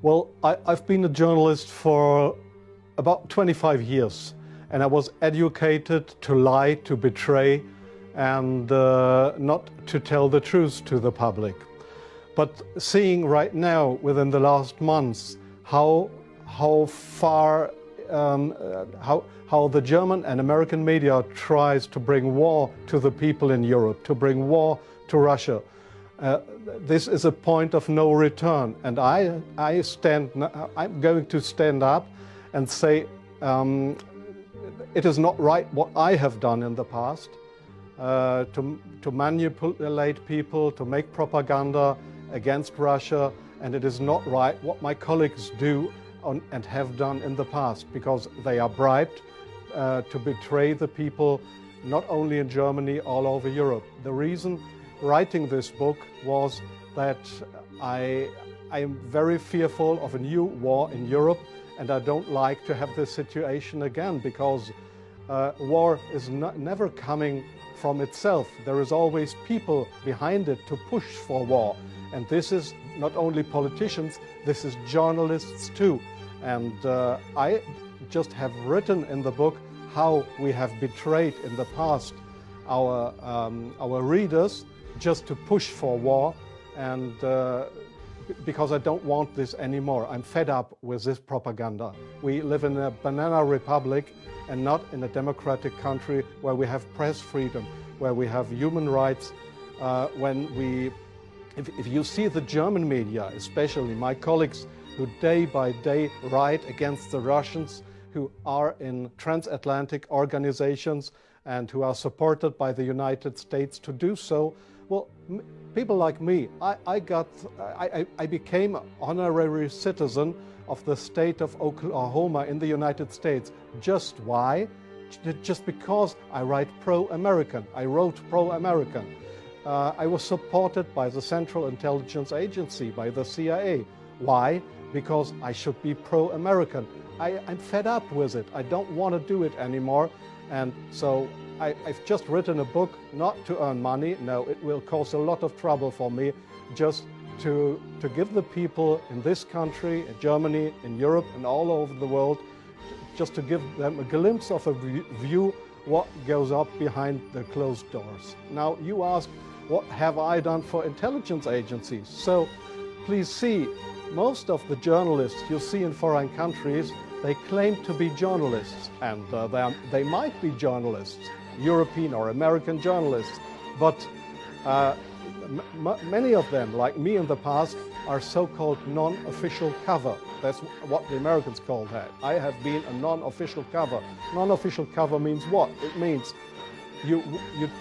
Well, I've been a journalist for about 25 years, and I was educated to lie, to betray, and not to tell the truth to the public. But seeing right now, within the last months, how the German and American media tries to bring war to the people in Europe, to bring war to Russia, this is a point of no return, and I'm going to stand up and say it is not right what I have done in the past, to manipulate people, to make propaganda against Russia, and it is not right what my colleagues do and have done in the past, because they are bribed to betray the people, not only in Germany, all over Europe. The reason writing this book was that I am very fearful of a new war in Europe, and I don't like to have this situation again, because war is never coming from itself. There is always people behind it to push for war. And this is not only politicians, this is journalists too. And I just have written in the book how we have betrayed in the past our readers just to push for war, and because I don't want this anymore. I'm fed up with this propaganda. We live in a banana republic and not in a democratic country where we have press freedom, where we have human rights. If you see the German media, especially my colleagues who day by day write against the Russians, who are in transatlantic organizations and who are supported by the United States to do so, well, people like me, I became an honorary citizen of the state of Oklahoma in the United States. Just why? Just because I write pro-American. I wrote pro-American. I was supported by the Central Intelligence Agency, by the CIA. Why? Because I should be pro-American. I'm fed up with it. I don't want to do it anymore. And so I've just written a book not to earn money. No, it will cause a lot of trouble for me, just to give the people in this country, in Germany, in Europe, and all over the world, just to give them a glimpse of a view what goes up behind the closed doors. Now, you ask, what have I done for intelligence agencies? So, please see, most of the journalists you see in foreign countries, they claim to be journalists, and they might be journalists, European or American journalists, but many of them, like me in the past, are so-called non-official cover. That's what the Americans call that. I have been a non-official cover. Non-official cover means what? It means you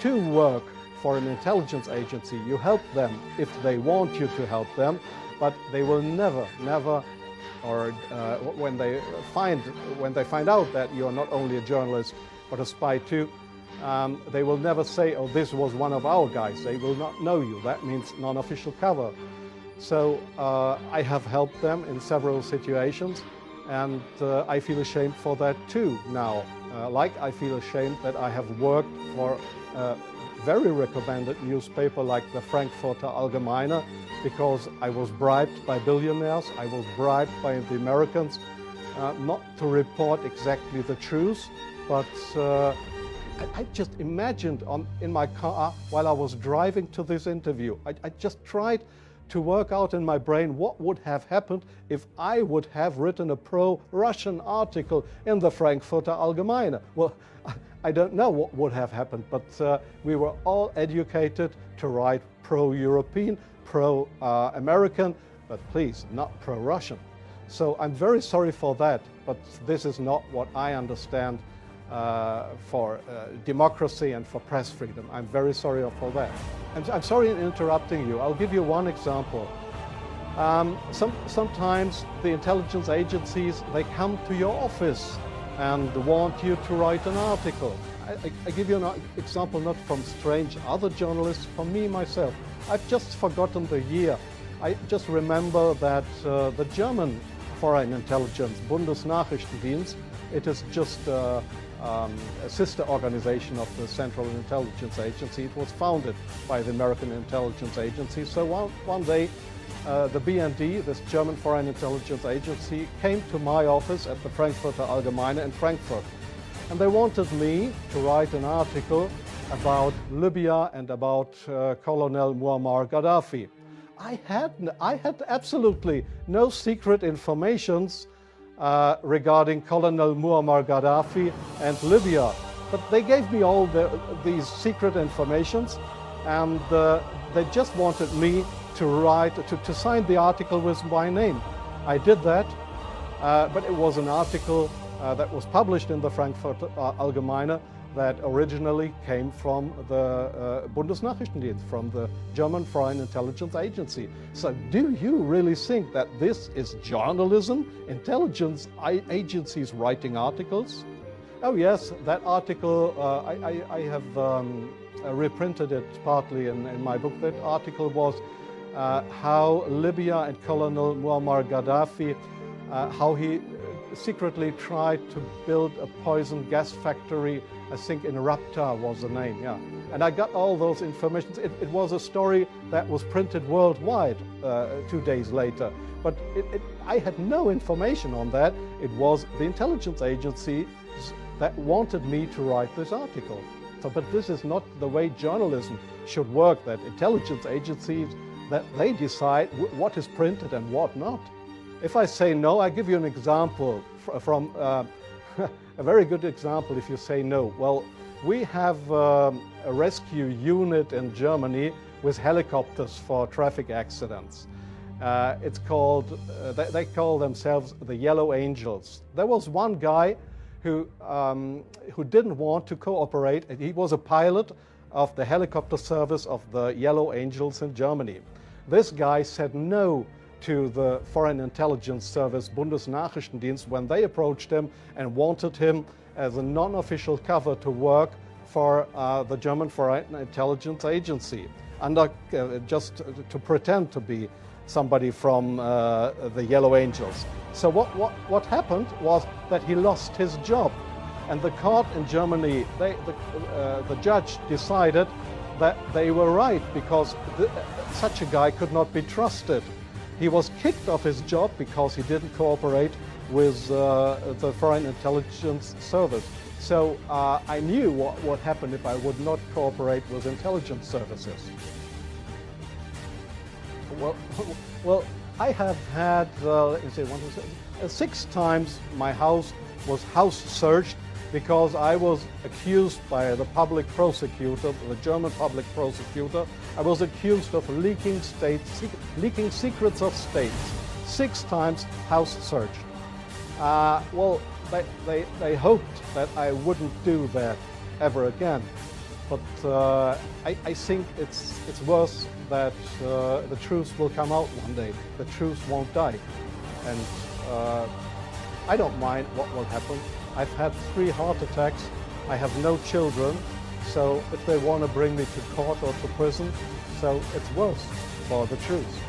too work for an intelligence agency. You help them if they want you to help them, but they will never, or when they find out that you are not only a journalist but a spy too, they will never say, oh, this was one of our guys. They will not know you. That means non-official cover. So I have helped them in several situations, and I feel ashamed for that too now. Like I feel ashamed that I have worked for a very recommended newspaper like the Frankfurter Allgemeine, because I was bribed by billionaires, I was bribed by the Americans not to report exactly the truth, but I just imagined in my car while I was driving to this interview, I just tried to work out in my brain what would have happened if I would have written a pro-Russian article in the Frankfurter Allgemeine. Well, I don't know what would have happened, but we were all educated to write pro-European, pro-American, but please, not pro-Russian. So I'm very sorry for that, but this is not what I understand for democracy and for press freedom. I'm very sorry for that. I'm sorry in interrupting you. I'll give you one example. Sometimes the intelligence agencies, they come to your office and want you to write an article. I give you an example not from strange other journalists, from me myself. I've just forgotten the year. I just remember that the German Foreign Intelligence, Bundesnachrichtendienst, it is just a sister organization of the Central Intelligence Agency. It was founded by the American Intelligence Agency. So one day the BND, this German Foreign Intelligence Agency, came to my office at the Frankfurter Allgemeine in Frankfurt. And they wanted me to write an article about Libya and about Colonel Muammar Gaddafi. I had absolutely no secret informations regarding Colonel Muammar Gaddafi and Libya. But they gave me all these secret informations, and they just wanted me to write, to sign the article with my name. I did that, but it was an article that was published in the Frankfurter Allgemeine that originally came from the Bundesnachrichtendienst, from the German Foreign Intelligence Agency. So do you really think that this is journalism, intelligence agencies writing articles? Oh yes, that article, I have reprinted it partly in my book. That article was how Libya and Colonel Muammar Gaddafi, how he secretly tried to build a poison gas factory. I think in Rabta was the name, yeah. And I got all those informations. It was a story that was printed worldwide 2 days later. But I had no information on that. It was the intelligence agency that wanted me to write this article. So, but this is not the way journalism should work, that intelligence agencies, that they decide what is printed and what not. If I say no, I give you an example from a very good example if you say no. Well, we have a rescue unit in Germany with helicopters for traffic accidents. It's called, they call themselves the Yellow Angels. There was one guy who didn't want to cooperate. He was a pilot of the helicopter service of the Yellow Angels in Germany. This guy said no to the Foreign Intelligence Service, Bundesnachrichtendienst, when they approached him and wanted him as a non-official cover to work for the German Foreign Intelligence Agency, under, just to pretend to be somebody from the Yellow Angels. So what happened was that he lost his job, and the court in Germany, the judge decided that they were right, because such a guy could not be trusted. He was kicked off his job because he didn't cooperate with the Foreign Intelligence Service. So I knew what would happen if I would not cooperate with intelligence services. Well, I have had, let me say, 6 times my house was house searched because I was accused by the public prosecutor, the German public prosecutor. I was accused of leaking secrets of states. 6 times house searched. Well, they hoped that I wouldn't do that ever again. But I think it's worse that the truth will come out one day. The truth won't die. And I don't mind what will happen. I've had 3 heart attacks. I have no children. So if they want to bring me to court or to prison, so it's worse for the truth.